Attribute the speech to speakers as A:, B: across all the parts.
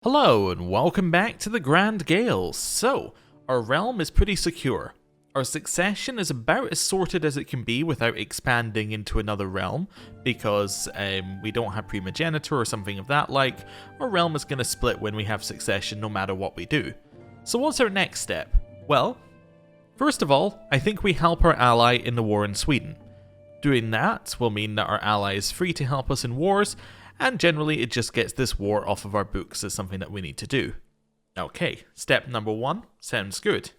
A: Hello and welcome back to the Grand Gaels. So, our realm is pretty secure. Our succession is about as sorted as it can be without expanding into another realm, because we don't have primogeniture or something of that like. Our realm is going to split when we have succession no matter what we do. So what's our next step? Well, first of all, I think we help our ally in the war in Sweden. Doing that will mean that our ally is free to help us in wars, and generally it just gets this war off of our books as something that we need to do. Okay, step number 1 sounds good.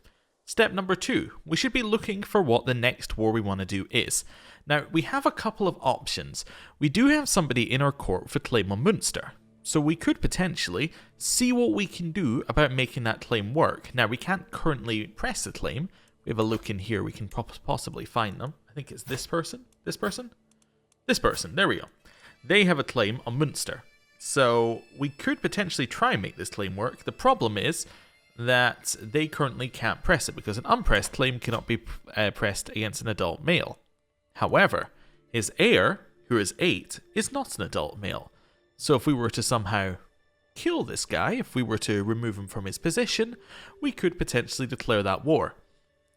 A: Step number 2, we should be looking for what the next war we want to do is. Now, we have a couple of options. We do have somebody in our court with a claim on Munster, so we could potentially see what we can do about making that claim work. Now, we can't currently press the claim. We have a look in here, we can possibly find them. I think it's this person, this person, this person, there we go. They have a claim on Munster, so we could potentially try and make this claim work. The problem is that they currently can't press it because an unpressed claim cannot be pressed against an adult male. However, his heir, who is 8, is not an adult male. So if we were to somehow kill this guy, if we were to remove him from his position, we could potentially declare that war.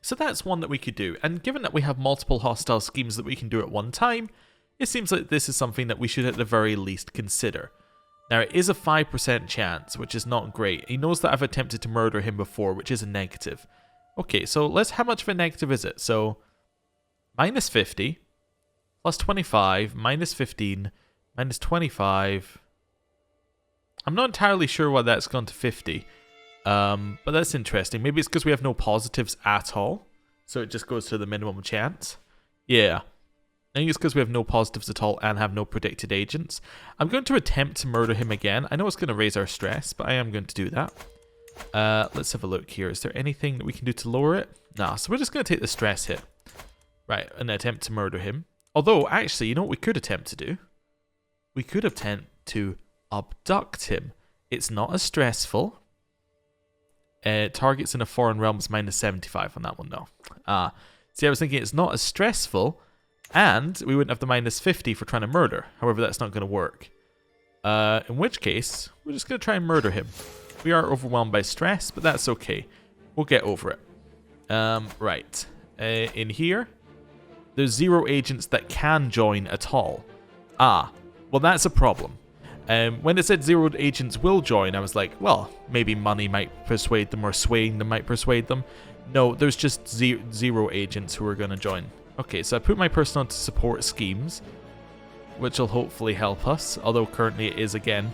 A: So that's one that we could do, and given that we have multiple hostile schemes that we can do at one time, it seems like this is something that we should at the very least consider. Now, it is a 5% chance, which is not great. He knows that I've attempted to murder him before, which is a negative. Okay, so how much of a negative is it? So, minus 50, plus 25, minus 15, minus 25. I'm not entirely sure why that's gone to 50. But that's interesting. Maybe it's because we have no positives at all, so it just goes to the minimum chance. Yeah. I think it's because we have no positives at all and have no predicted agents. I'm going to attempt to murder him again. I know it's going to raise our stress, but I am going to do that. Let's have a look here. Is there anything that we can do to lower it? Nah, so we're just going to take the stress hit. Right, and attempt to murder him. Although, actually, you know what we could attempt to do? We could attempt to abduct him. It's not as stressful. Targets in a foreign realm is minus 75 on that one, though. See, I was thinking it's not as stressful, and we wouldn't have the minus 50 for trying to murder. However, that's not going to work. In which case, we're just going to try and murder him. We are overwhelmed by stress, but that's okay. We'll get over it. Right. In here, there's 0 agents that can join at all. Well, that's a problem. When it said 0 agents will join, I was like, well, maybe money might persuade them or swaying them might persuade them. No, there's just 0 agents who are going to join. Okay, so I put my person onto support schemes, which will hopefully help us, although currently it is, again,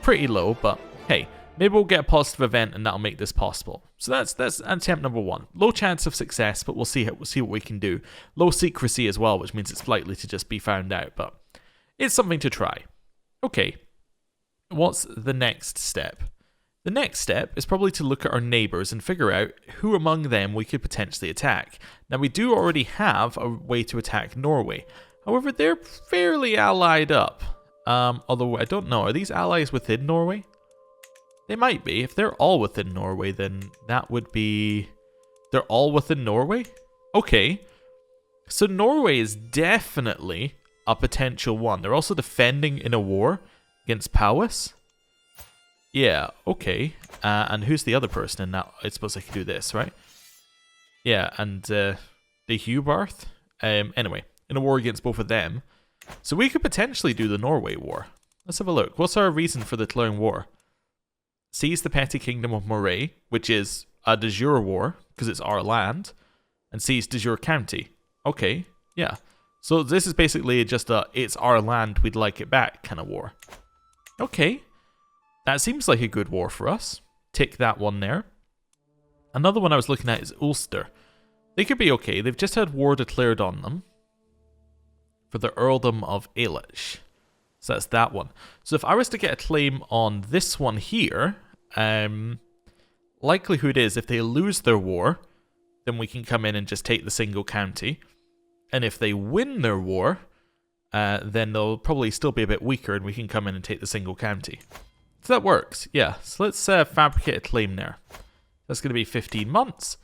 A: pretty low, but hey, maybe we'll get a positive event and that'll make this possible. So that's attempt number 1. Low chance of success, but we'll see what we can do. Low secrecy as well, which means it's likely to just be found out, but it's something to try. Okay, what's the next step? The next step is probably to look at our neighbours and figure out who among them we could potentially attack. Now, we do already have a way to attack Norway. However, they're fairly allied up. Although, I don't know, are these allies within Norway? They might be. If they're all within Norway, then that would be... They're all within Norway? Okay. So Norway is definitely a potential one. They're also defending in a war against Powys. Yeah, okay. And who's the other person in that? I suppose I could do this, right? Yeah, and the Hubarth. Anyway, in a war against both of them. So we could potentially do the Norway war. Let's have a look. What's our reason for declaring war? Seize the petty kingdom of Moray, which is a de jure war, because it's our land. And seize de jure county. Okay, yeah. So this is basically just a it's our land, we'd like it back kind of war. Okay. That seems like a good war for us. Tick that one there. Another one I was looking at is Ulster. They could be okay. They've just had war declared on them for the earldom of Ailish. So that's that one. So if I was to get a claim on this one here, likelihood is if they lose their war, then we can come in and just take the single county. And if they win their war, then they'll probably still be a bit weaker and we can come in and take the single county. So that works, yeah. So let's fabricate a claim there. That's going to be 15 months.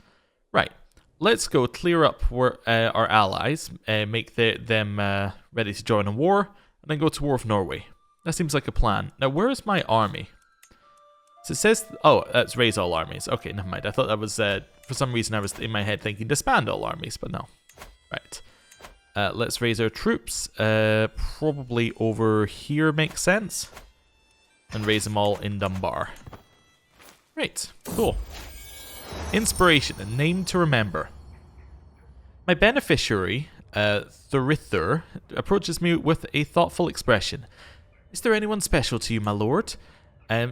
A: Right, let's go clear up our allies, make them ready to join a war, and then go to war with Norway. That seems like a plan. Now, where is my army? So it says, oh, that's raise all armies. Okay, never mind. I thought that was, for some reason I was in my head thinking disband all armies, but no. Right. Let's raise our troops. Probably over here makes sense. And raise them all in Dunbar. Right, cool. Inspiration, a name to remember. My beneficiary, Thurither, approaches me with a thoughtful expression. Is there anyone special to you, my lord?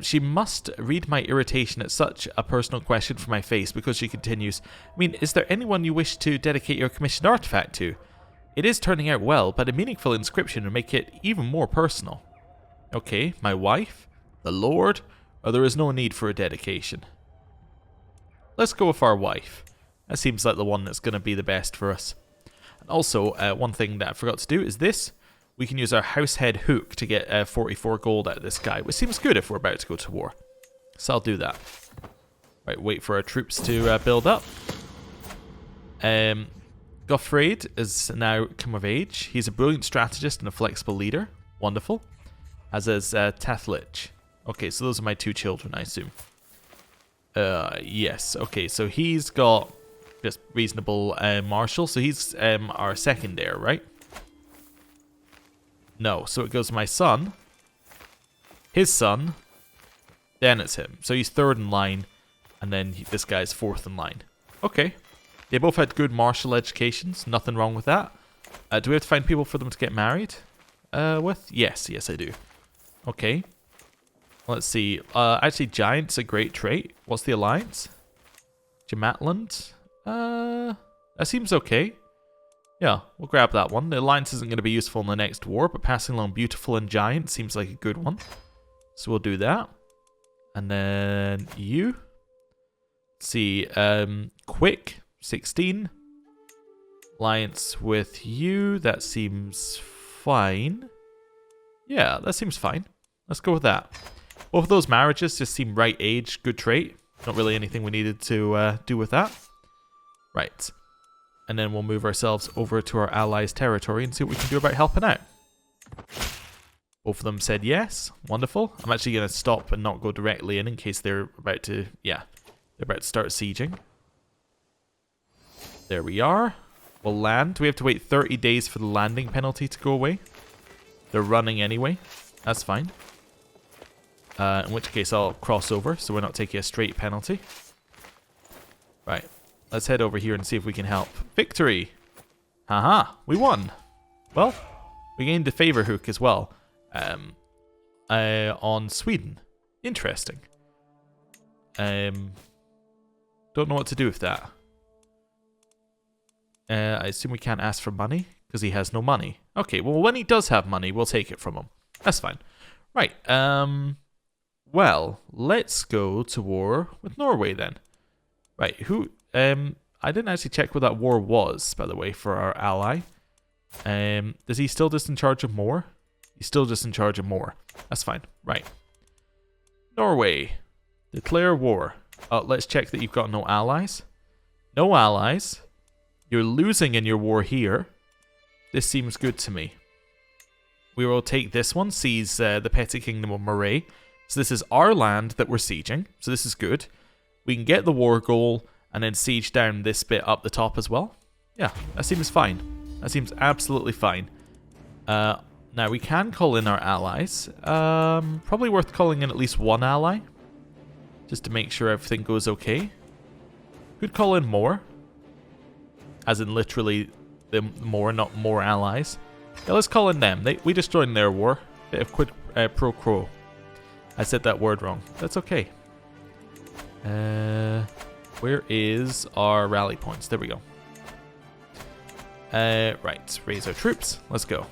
A: She must read my irritation at such a personal question from my face because she continues, I mean, is there anyone you wish to dedicate your commissioned artifact to? It is turning out well, but a meaningful inscription would make it even more personal. Okay, my wife, the lord, or there is no need for a dedication. Let's go with our wife. That seems like the one that's going to be the best for us. And also, one thing that I forgot to do is this. We can use our househead hook to get 44 gold out of this guy, which seems good if we're about to go to war. So I'll do that. Right, wait for our troops to build up. Goffraid is now come of age. He's a brilliant strategist and a flexible leader. Wonderful. As is Tathlich. Okay, so those are my 2 children, I assume. Yes. Okay, so he's got just reasonable martial. So he's our second heir, right? No, so it goes my son, his son, then it's him. So he's 3rd in line, and then this guy's 4th in line. Okay. They both had good martial educations. Nothing wrong with that. Do we have to find people for them to get married with? Yes, I do. Okay. Let's see. Actually, Giant's a great trait. What's the alliance? Jamatland? That seems okay. Yeah, we'll grab that one. The alliance isn't going to be useful in the next war, but passing along Beautiful and Giant seems like a good one. So we'll do that. And then you. Let's see. Quick, 16. Alliance with you. That seems fine. Yeah, that seems fine. Let's go with that. Both of those marriages just seem right age, good trait. Not really anything we needed to do with that. Right. And then we'll move ourselves over to our allies' territory and see what we can do about helping out. Both of them said yes. Wonderful. I'm actually going to stop and not go directly in case they're about to, they're about to start sieging. There we are. We'll land. We have to wait 30 days for the landing penalty to go away. They're running anyway. That's fine. In which case I'll cross over so we're not taking a straight penalty. Right. Let's head over here and see if we can help. Victory! Haha, we won! Well, we gained a favor hook as well. On Sweden. Interesting. Don't know what to do with that. I assume we can't ask for money because he has no money. Okay, well when he does have money, we'll take it from him. That's fine. Right, well, let's go to war with Norway then. Right, who... I didn't actually check what that war was, by the way, for our ally. Is he still just in charge of more? He's still just in charge of more. That's fine. Right. Norway. Declare war. Let's check that you've got no allies. No allies. You're losing in your war here. This seems good to me. We will take this one, seize the petty kingdom of Moray. So this is our land that we're sieging. So this is good. We can get the war goal and then siege down this bit up the top as well. Yeah, that seems fine. That seems absolutely fine. Now, we can call in our allies. Probably worth calling in at least one ally. Just to make sure everything goes okay. Could call in more. As in literally the more, not more allies. Yeah, let's call in them. We just joined their war. Bit of quid pro quo. I said that word wrong. That's okay. Where is our rally points? There we go. Right, raise our troops. Let's go.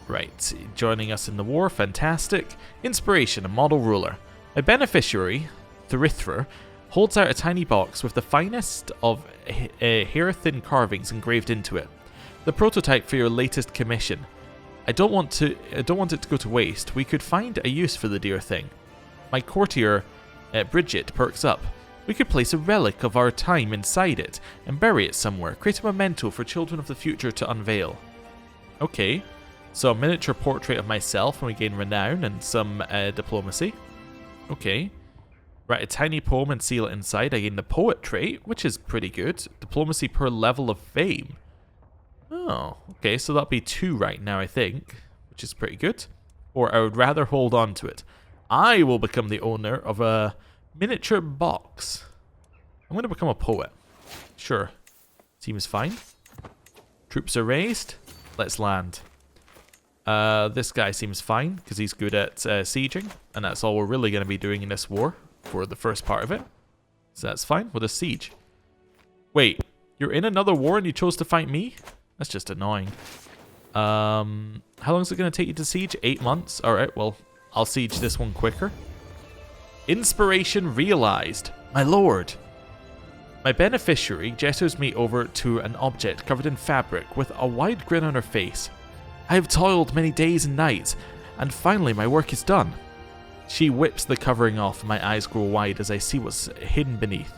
A: Right, joining us in the war. Fantastic. Inspiration, a model ruler. My beneficiary, Thurithrer, holds out a tiny box with the finest of hair-thin carvings engraved into it. The prototype for your latest commission. I don't want it to go to waste. We could find a use for the dear thing. My courtier, Bridget, perks up. We could place a relic of our time inside it and bury it somewhere. Create a memento for children of the future to unveil. Okay. So a miniature portrait of myself, and we gain renown and some diplomacy. Okay. Write a tiny poem and seal it inside. I gain the poet trait, which is pretty good. Diplomacy per level of fame. Oh, okay, so that'll be 2 right now, I think, which is pretty good. Or I would rather hold on to it. I will become the owner of a miniature box. I'm going to become a poet. Sure. Seems fine. Troops are raised. Let's land. This guy seems fine because he's good at sieging, and that's all we're really going to be doing in this war for the first part of it. So that's fine with a siege. Wait, you're in another war and you chose to fight me? That's just annoying. How long is it going to take you to siege? 8 months? Alright, well, I'll siege this one quicker. Inspiration realized. My lord. My beneficiary gestures me over to an object covered in fabric with a wide grin on her face. I have toiled many days and nights, and finally my work is done. She whips the covering off, and my eyes grow wide as I see what's hidden beneath.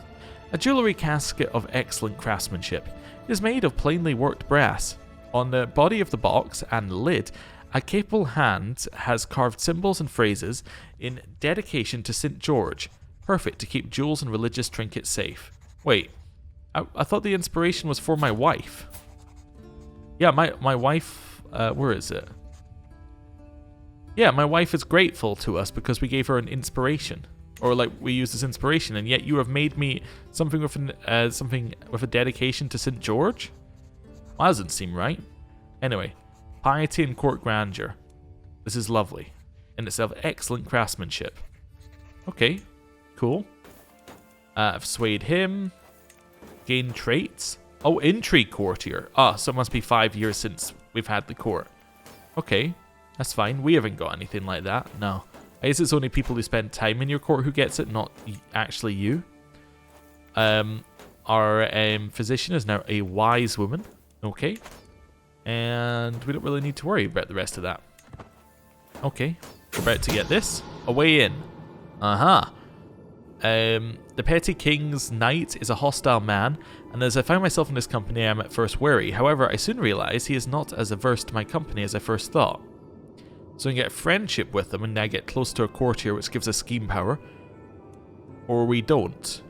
A: A jewellery casket of excellent craftsmanship. It is made of plainly worked brass. On the body of the box and lid, a capable hand has carved symbols and phrases in dedication to St. George, perfect to keep jewels and religious trinkets safe. Wait, I thought the inspiration was for my wife. Yeah, my wife, where is it? Yeah, my wife is grateful to us because we gave her an inspiration. Or like we used as inspiration, and yet you have made me something with something with a dedication to St. George? Well, that doesn't seem right. Anyway, piety and court grandeur. This is lovely. And it's of excellent craftsmanship. Okay, cool. I've swayed him. Gain traits. Oh, intrigue courtier. Ah, so it must be 5 years since we've had the court. Okay, that's fine. We haven't got anything like that. No. I guess it's only people who spend time in your court who gets it, not actually you. Our physician is now a wise woman. Okay. And we don't really need to worry about the rest of that. Okay. We're about to get this. A way in. Uh-huh. The petty king's knight is a hostile man, and as I find myself in his company, I am at first wary. However, I soon realize he is not as averse to my company as I first thought. So I can get friendship with him, and I get close to a courtier, which gives us scheme power. Or we don't.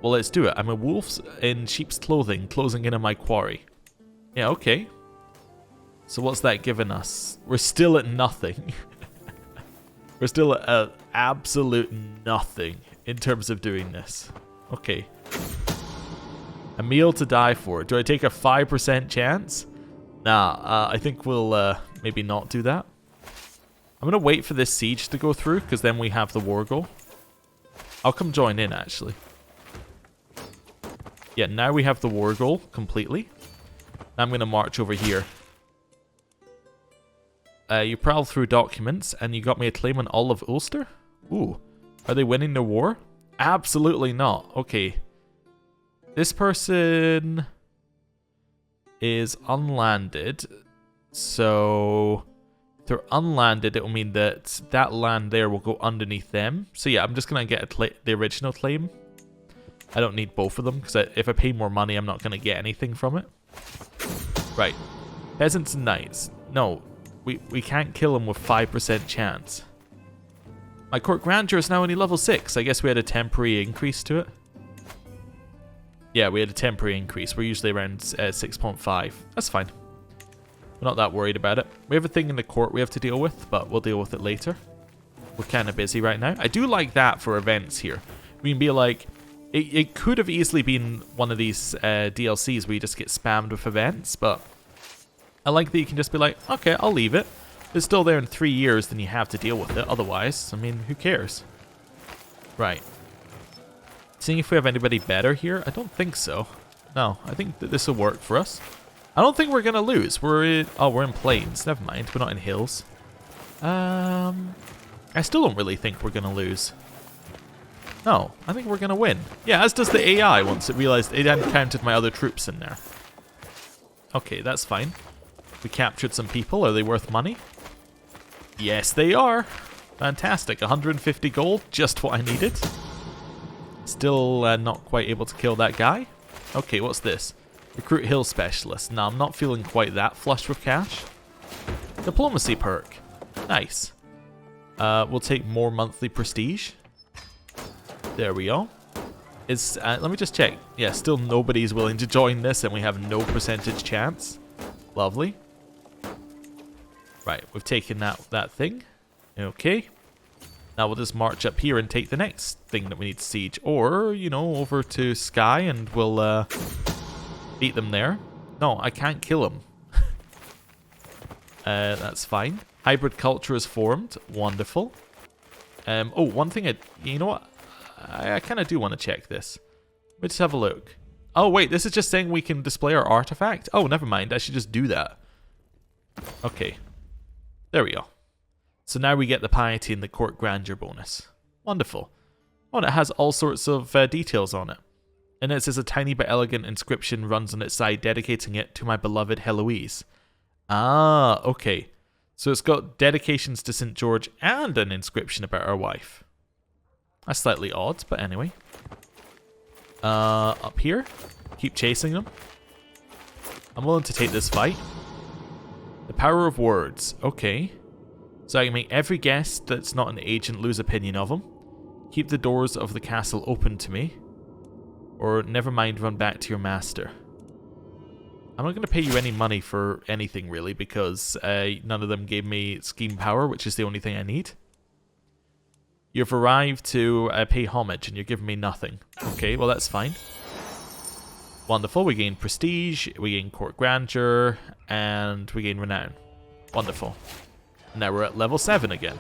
A: Well, let's do it. I'm a wolf in sheep's clothing, closing in on my quarry. Yeah, okay. So what's that giving us? We're still at nothing. We're still at absolute nothing in terms of doing this. Okay. A meal to die for. Do I take a 5% chance? Nah, I think we'll maybe not do that. I'm going to wait for this siege to go through, because then we have the war goal. I'll come join in, actually. Yeah, now we have the war goal completely. I'm going to march over here. You prowl through documents, and you got me a claim on all of Ulster? Ooh. Are they winning the war? Absolutely not. Okay. This person is unlanded. So if they're unlanded, it will mean that that land there will go underneath them. So yeah, I'm just going to get the original claim. I don't need both of them, because if I pay more money, I'm not going to get anything from it. Right. Peasants and knights. No, we can't kill them with 5% chance. My court grandeur is now only level 6. I guess we had a temporary increase to it. Yeah, we had a temporary increase. We're usually around 6.5. That's fine. We're not that worried about it. We have a thing in the court we have to deal with, but we'll deal with it later. We're kind of busy right now. I do like that for events here. We can be like... It could have easily been one of these DLCs where you just get spammed with events, but I like that you can just be like, okay, I'll leave it. If it's still there in 3 years, then you have to deal with it. Otherwise, I mean, who cares? Right. Seeing if we have anybody better here. I don't think so. No, I think that this will work for us. I don't think we're going to lose. We're in plains. Never mind. We're not in hills. I still don't really think we're going to lose. No, I think we're going to win. Yeah, as does the AI once it realized it hadn't counted my other troops in there. Okay, that's fine. We captured some people. Are they worth money? Yes, they are. Fantastic. 150 gold, just what I needed. Still not quite able to kill that guy. Okay, what's this? Recruit hill specialist. Now, I'm not feeling quite that flush with cash. Diplomacy perk. Nice. We'll take more monthly prestige. There we go. Let me just check. Yeah, still nobody's willing to join this and we have no percentage chance. Lovely. Right, we've taken that thing. Okay. Now we'll just march up here and take the next thing that we need to siege. Or, you know, over to Skye and we'll beat them there. No, I can't kill them. That's fine. Hybrid culture is formed. Wonderful. Oh, one thing you know what? I kind of do want to check this. Let me just have a look. Oh, wait, this is just saying we can display our artifact? Oh, never mind. I should just do that. Okay. There we go. So now we get the piety and the court grandeur bonus. Wonderful. Oh, and it has all sorts of details on it. And it says a tiny but elegant inscription runs on its side, dedicating it to my beloved Heloise. Ah, okay. So it's got dedications to St. George and an inscription about our wife. That's slightly odd, but anyway. Up here. Keep chasing them. I'm willing to take this fight. The power of words. Okay. So I can make every guest that's not an agent lose opinion of him. Keep the doors of the castle open to me. Or never mind, run back to your master. I'm not going to pay you any money for anything, really, because none of them gave me scheme power, which is the only thing I need. You've arrived to pay homage, and you're giving me nothing. Okay, well, that's fine. Wonderful. We gain prestige, we gain court grandeur, and we gain renown. Wonderful. Now we're at level 7 again.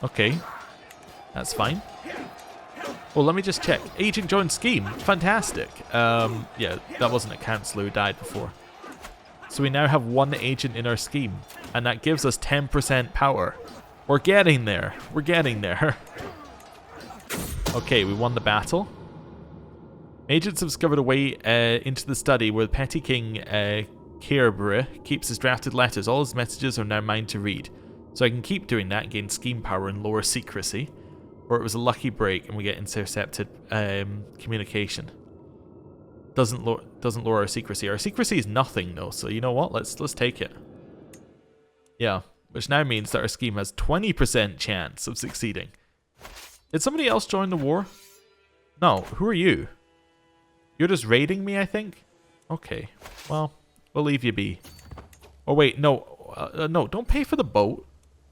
A: Okay, that's fine. Well, let me just check. Agent joined scheme. Fantastic. Yeah, that wasn't a councillor who died before. So we now have one agent in our scheme. And that gives us 10% power. We're getting there. We're getting there. Okay, we won the battle. Agents have discovered a way into the study where the Petty King Cairbre keeps his drafted letters. All his messages are now mine to read. So I can keep doing that and gain scheme power and lower secrecy. Or it was a lucky break and we get intercepted communication. Doesn't lower our secrecy. Our secrecy is nothing though, so you know what? Let's take it. Yeah, which now means that our scheme has 20% chance of succeeding. Did somebody else join the war? No, who are you? You're just raiding me, I think? Okay, well, we'll leave you be. Oh wait, no, no, don't pay for the boat.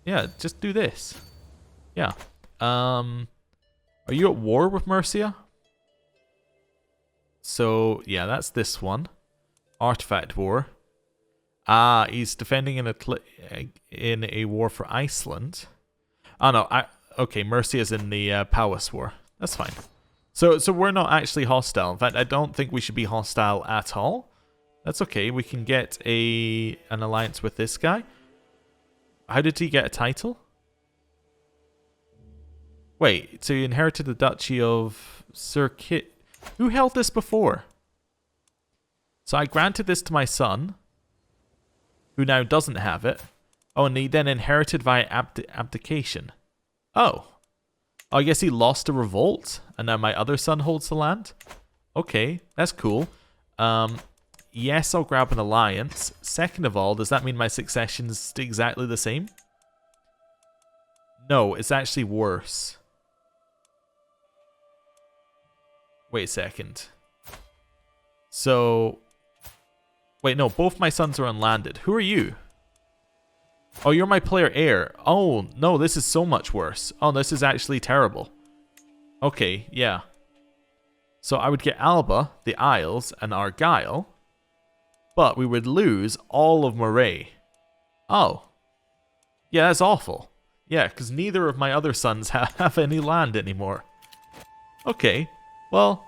A: Yeah, just do this. Yeah. Are you at war with Mercia? So, yeah, that's this one. Artifact war. Ah, he's defending in a war for Iceland. Oh, no, okay, Mercia's in the Powys war. That's fine. So we're not actually hostile. In fact, I don't think we should be hostile at all. That's okay. We can get an alliance with this guy. How did he get a title? Wait, so you inherited the Duchy of Sir Kit. Who held this before? So I granted this to my son, who now doesn't have it. Oh, and he then inherited via abdication. Oh. I guess he lost a revolt, and now my other son holds the land? Okay, that's cool. Yes, I'll grab an alliance. Second of all, does that mean my succession's exactly the same? No, it's actually worse. Wait a second. So... Wait, no, both my sons are unlanded. Who are you? Oh, you're my player heir. Oh, no, this is so much worse. Oh, this is actually terrible. Okay, yeah. So I would get Alba, the Isles, and Argyll. But we would lose all of Moray. Oh. Yeah, that's awful. Yeah, because neither of my other sons have any land anymore. Okay. Well,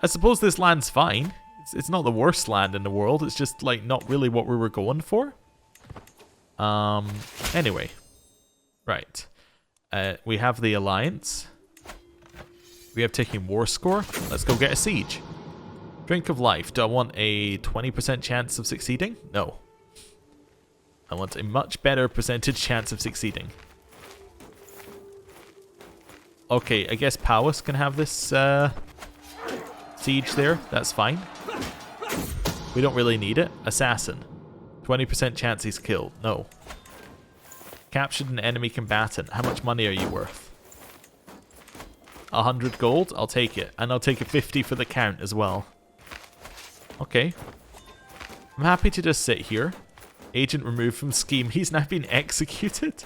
A: I suppose this land's fine. It's not the worst land in the world. It's just, like, not really what we were going for. Anyway. Right. We have the alliance. We have taken war score. Let's go get a siege. Drink of life. Do I want a 20% chance of succeeding? No. I want a much better percentage chance of succeeding. Okay, I guess Powys can have this siege there. That's fine. We don't really need it. Assassin. 20% chance he's killed. No. Captured an enemy combatant. How much money are you worth? 100 gold? I'll take it. And I'll take a 50 for the count as well. Okay. I'm happy to just sit here. Agent removed from scheme. He's now been executed.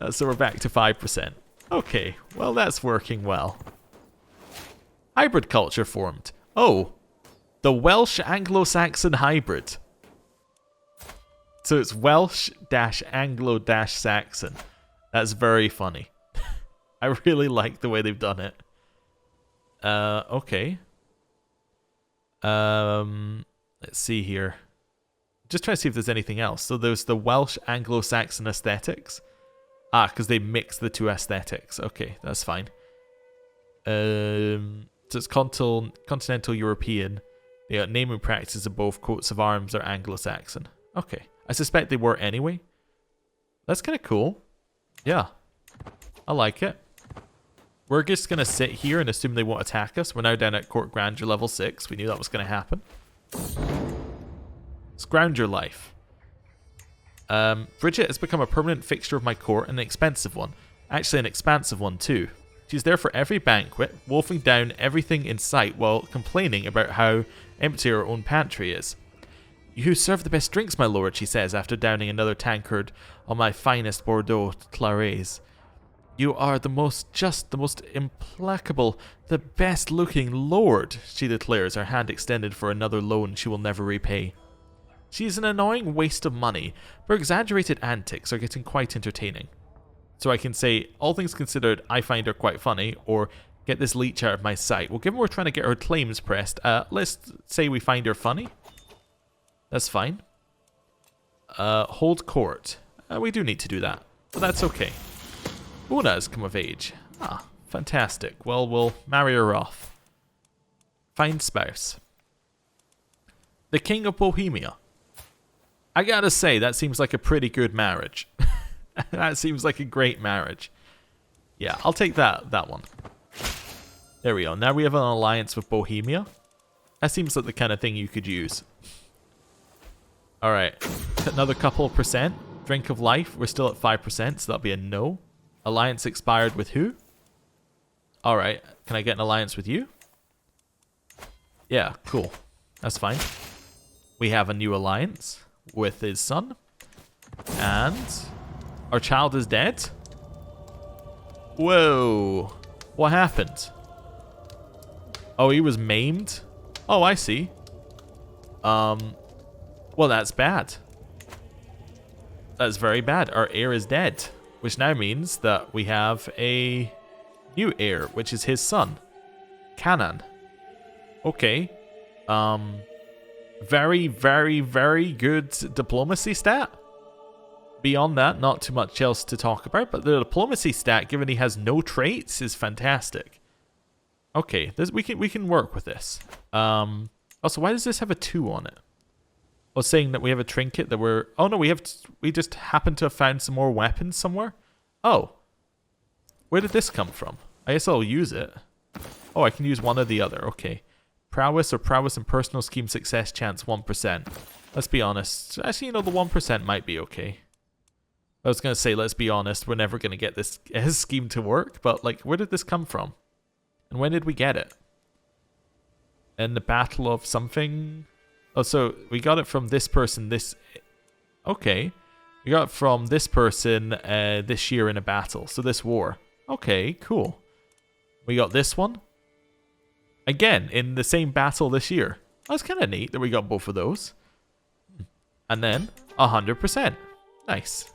A: So we're back to 5%. Okay, well that's working well. Hybrid culture formed. Oh, the Welsh Anglo-Saxon hybrid. So it's Welsh-Anglo-Saxon. That's very funny. I really like the way they've done it. Okay. Let's see here. Just trying to see if there's anything else. So there's the Welsh Anglo-Saxon aesthetics. Ah, because they mix the two aesthetics. Okay, that's fine. So it's continental European. The naming practices of both coats of arms are Anglo-Saxon. Okay. I suspect they were anyway. That's kind of cool. Yeah. I like it. We're just going to sit here and assume they won't attack us. We're now down at Court Grandeur level 6. We knew that was going to happen. It's Grandeur life. Bridget has become a permanent fixture of my court and an expensive one. Actually, an expansive one too. She's there for every banquet, wolfing down everything in sight while complaining about how empty her own pantry is. You serve the best drinks, my lord, she says after downing another tankard on my finest Bordeaux clarets. You are the most just, the most implacable, the best looking lord, she declares, her hand extended for another loan she will never repay. She is an annoying waste of money, but her exaggerated antics are getting quite entertaining. So I can say, all things considered, I find her quite funny, or get this leech out of my sight. Well, given we're trying to get her claims pressed, let's say we find her funny. That's fine. Hold court. We do need to do that, but that's okay. Una has come of age. Ah, fantastic. Well, we'll marry her off. Find spouse. The King of Bohemia. I gotta say, that seems like a pretty good marriage. That seems like a great marriage. Yeah, I'll take that one. There we go. Now we have an alliance with Bohemia. That seems like the kind of thing you could use. Alright. Another couple of percent. Drink of life. We're still at 5%, so that'll be a no. Alliance expired with who? Alright. Can I get an alliance with you? Yeah, cool. That's fine. We have a new alliance with his son. And our child is dead? Whoa. What happened? Oh, he was maimed? Oh, I see. Well, that's bad. That's very bad. Our heir is dead. Which now means that we have a new heir, which is his son. Canan. Okay. Very, very, very good diplomacy stat. Beyond that, not too much else to talk about, but the diplomacy stat, given he has no traits, is fantastic. Okay, we can work with this. Also, why does this have a 2 on it? I was saying that we have a trinket that we're... Oh no, we just happen to have found some more weapons somewhere. Oh. Where did this come from? I guess I'll use it. Oh, I can use one or the other. Okay. Prowess or prowess and personal scheme success chance 1%. Let's be honest. Actually, you know, the 1% might be okay. I was going to say, let's be honest, we're never going to get this scheme to work. But, like, where did this come from? And when did we get it? In the Battle of something... Oh, so we got it from this person, Okay. We got it from this person this year in a battle. So this war. Okay, cool. We got this one. Again, in the same battle this year. That's kind of neat that we got both of those. And then, 100%. Nice.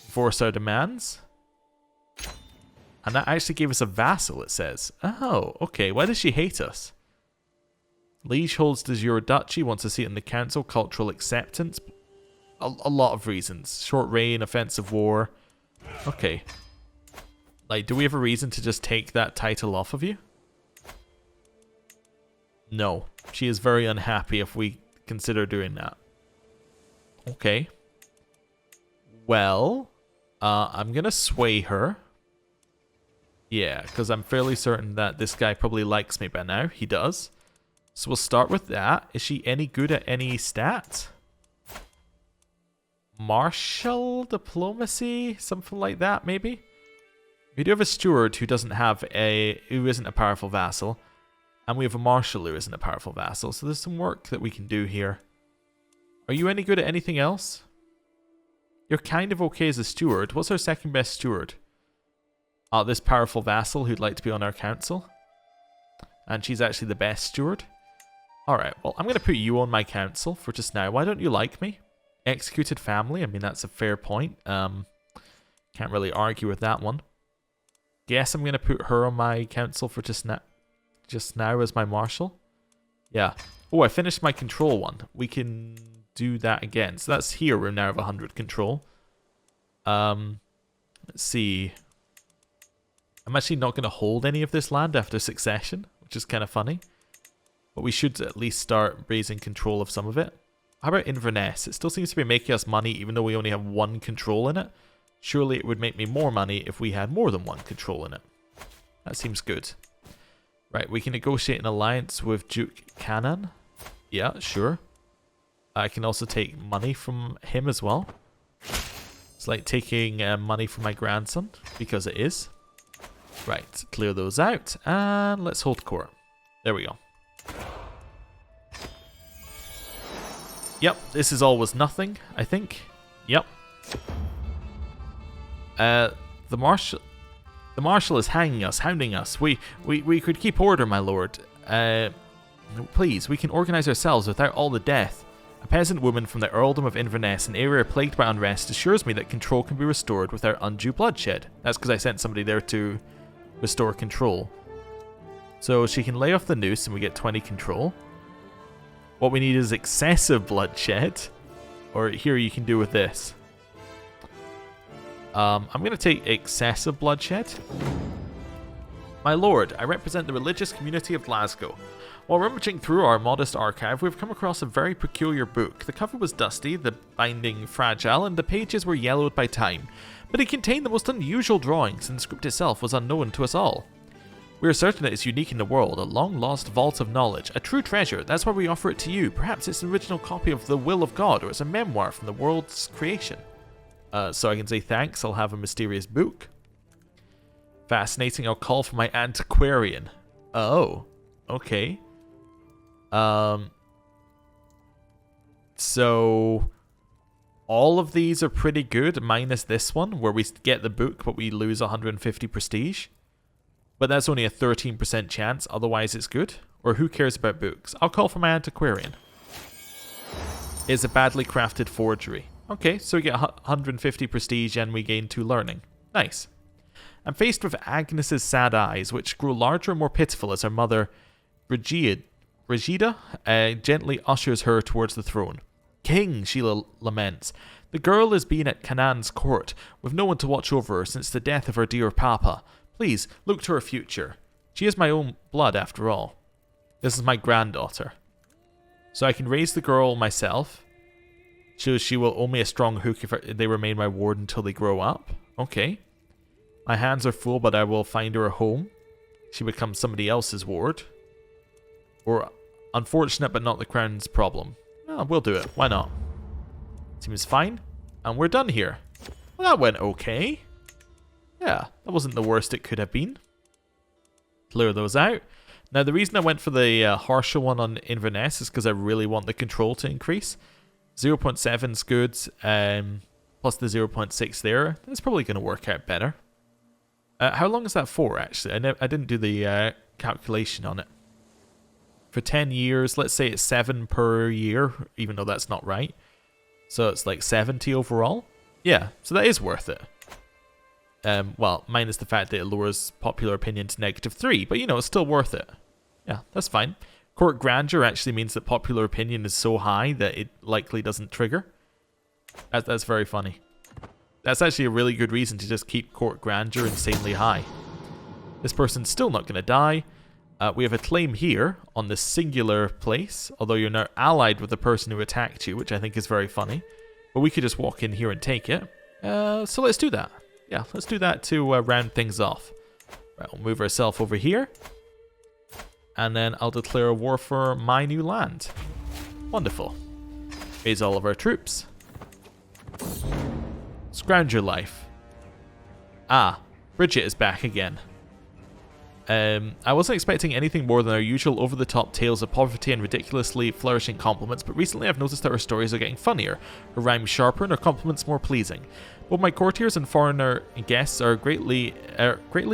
A: Force our demands. And that actually gave us a vassal, it says. Oh, okay. Why does she hate us? Liege holds de jure duchy, wants to see it in the council, cultural acceptance. A lot of reasons. Short reign, offensive war. Okay. Like, do we have a reason to just take that title off of you? No. She is very unhappy if we consider doing that. Okay. Well, I'm going to sway her. Yeah, because I'm fairly certain that this guy probably likes me by now. He does. So we'll start with that. Is she any good at any stats? martial diplomacy, something like that, maybe. We do have a steward who isn't a powerful vassal, and we have a marshal who isn't a powerful vassal. So there's some work that we can do here. Are you any good at anything else? You're kind of okay as a steward. What's our second best steward? This powerful vassal who'd like to be on our council. And she's actually the best steward. Alright, well, I'm going to put you on my council for just now. Why don't you like me? Executed family, I mean, that's a fair point. Can't really argue with that one. Guess I'm going to put her on my council for just now as my marshal. Yeah. Oh, I finished my control one. We can do that again. So that's here. We now have 100 control. Let's see. I'm actually not going to hold any of this land after succession, which is kind of funny. But we should at least start raising control of some of it. How about Inverness? It still seems to be making us money even though we only have 1 control in it. Surely it would make me more money if we had more than 1 control in it. That seems good. Right, we can negotiate an alliance with Duke Canaan. Yeah, sure. I can also take money from him as well. It's like taking money from my grandson, because it is. Right, clear those out, and let's hold court. There we go. Yep, this is always nothing, I think. Yep. The marshal is hanging us, hounding us. We could keep order, my lord. Please, we can organize ourselves without all the death. A peasant woman from the Earldom of Inverness, an area plagued by unrest, assures me that control can be restored without undue bloodshed. That's because I sent somebody there to restore control. So she can lay off the noose and we get 20 control. What we need is excessive bloodshed. Or here you can do with this. I'm going to take excessive bloodshed. My lord, I represent the religious community of Glasgow. While rummaging through our modest archive, we've come across a very peculiar book. The cover was dusty, the binding fragile, and the pages were yellowed by time. But it contained the most unusual drawings, and the script itself was unknown to us all. We are certain it is unique in the world, a long-lost vault of knowledge, a true treasure. That's why we offer it to you. Perhaps it's an original copy of the Will of God, or it's a memoir from the world's creation. So I can say thanks, I'll have a mysterious book. Fascinating, I'll call for my antiquarian. Oh, okay. So all of these are pretty good, minus this one, where we get the book, but we lose 150 prestige. But that's only a 13% chance, otherwise it's good. Or who cares about books? I'll call for my antiquarian. It's a badly crafted forgery. Okay, so we get 150 prestige and we gain 2 learning. Nice. I'm faced with Agnes's sad eyes, which grow larger and more pitiful as her mother, Brigida, gently ushers her towards the throne. King, she laments. The girl has been at Canaan's court, with no one to watch over her since the death of her dear papa. Please, look to her future. She is my own blood, after all. This is my granddaughter. So I can raise the girl myself. So she will owe me a strong hook if they remain my ward until they grow up. Okay. My hands are full, but I will find her a home. She becomes somebody else's ward. Or unfortunate, but not the crown's problem. Oh, we'll do it. Why not? Seems fine. And we're done here. Well, that went okay. Yeah, that wasn't the worst it could have been. Clear those out. Now, the reason I went for the harsher one on Inverness is because I really want the control to increase. 0.7 is good, plus the 0.6 there. That's probably going to work out better. How long is that for, actually? I didn't do the calculation on it. For 10 years, let's say it's 7 per year, even though that's not right. So it's like 70 overall. Yeah, so that is worth it. Well, minus the fact that it lowers popular opinion to -3, but you know, it's still worth it. Yeah, that's fine. Court grandeur actually means that popular opinion is so high that it likely doesn't trigger. That's very funny. That's actually a really good reason to just keep court grandeur insanely high. This person's still not going to die. We have a claim here on this singular place, although you're now allied with the person who attacked you, which I think is very funny. But we could just walk in here and take it. So let's do that. Yeah, let's do that to round things off. Right, we'll move ourselves over here. And then I'll declare a war for my new land. Wonderful. Raise all of our troops. Scrounge your life. Ah, Bridget is back again. I wasn't expecting anything more than our usual over-the-top tales of poverty and ridiculously flourishing compliments, but recently I've noticed that her stories are getting funnier, her rhymes sharper, and her compliments more pleasing. Both my courtiers and foreigner guests are greatly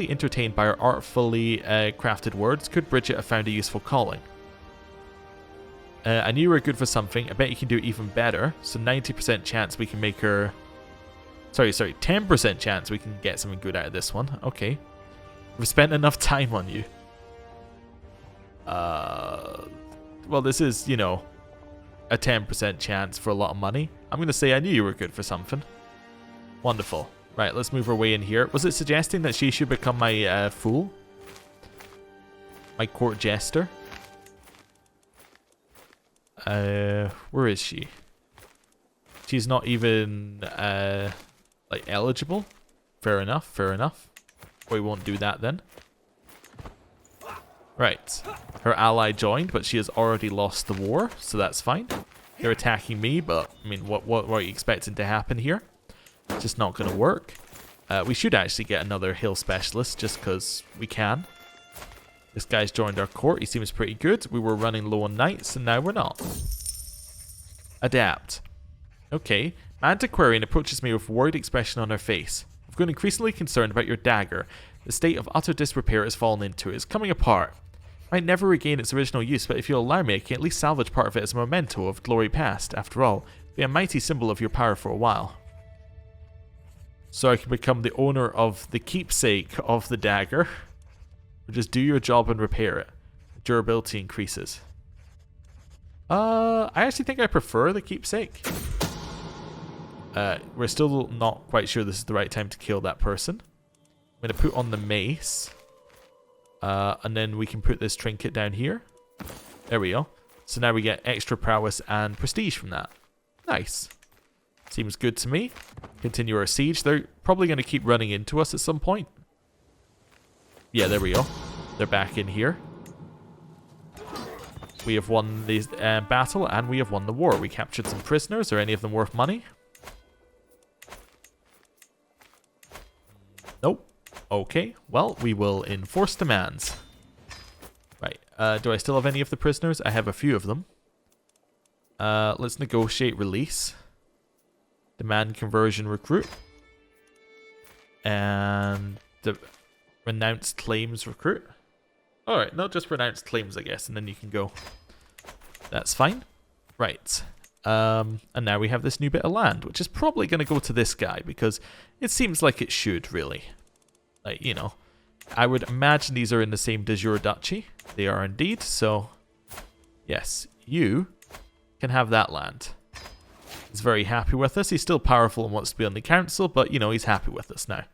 A: entertained by her artfully crafted words. Could Bridget have found a useful calling? I knew you were good for something. I bet you can do it even better. So 90% chance we can make her... Sorry, 10% chance we can get something good out of this one. Okay. We've spent enough time on you. Well, this is, you know, a 10% chance for a lot of money. I'm going to say I knew you were good for something. Wonderful. Right, let's move our way in here. Was it suggesting that she should become my fool? My court jester? Where is she? She's not even, like, eligible? Fair enough, fair enough. We won't do that then. Right. Her ally joined, but she has already lost the war, so that's fine. They're attacking me, but, I mean, what are you expecting to happen here? It's just not going to work. We should actually get another hill specialist, just because we can. This guy's joined our court. He seems pretty good. We were running low on knights, and now we're not. Adapt. Okay. Antiquarian approaches me with a worried expression on her face. I've grown increasingly concerned about your dagger. The state of utter disrepair has fallen into it. It's coming apart. It might never regain its original use, but if you'll allow me, I can at least salvage part of it as a memento of glory past. After all, it'll be a mighty symbol of your power for a while. So I can become the owner of the keepsake of the dagger. Or just do your job and repair it. Durability increases. I actually think I prefer the keepsake. We're still not quite sure this is the right time to kill that person. I'm going to put on the mace. And then we can put this trinket down here. There we go. So now we get extra prowess and prestige from that. Nice. Seems good to me. Continue our siege. They're probably going to keep running into us at some point. Yeah, there we go. They're back in here. We have won the battle and we have won the war. We captured some prisoners. Are any of them worth money? Nope. Okay, well, we will enforce demands. Right, do I still have any of the prisoners? I have a few of them. Let's negotiate release. Demand conversion recruit. And the renounced claims recruit. Alright, not just renounced claims, I guess, and then you can go. That's fine. Right. And now we have this new bit of land, which is probably going to go to this guy, because it seems like it should, really. Like, you know, I would imagine these are in the same de jure duchy. They are indeed, so yes, you can have that land. He's very happy with us. He's still powerful and wants to be on the council, but, you know, he's happy with us now.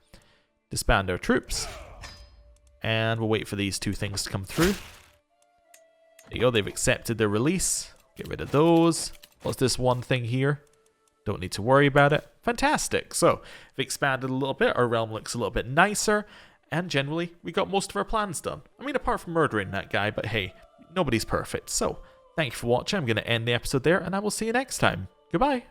A: Disband our troops. And we'll wait for these two things to come through. There you go, they've accepted their release. Get rid of those. What's this one thing here? Don't need to worry about it. Fantastic. So, we've expanded a little bit. Our realm looks a little bit nicer. And generally, we got most of our plans done. I mean, apart from murdering that guy, but hey, nobody's perfect. So, thank you for watching. I'm going to end the episode there, and I will see you next time. Goodbye.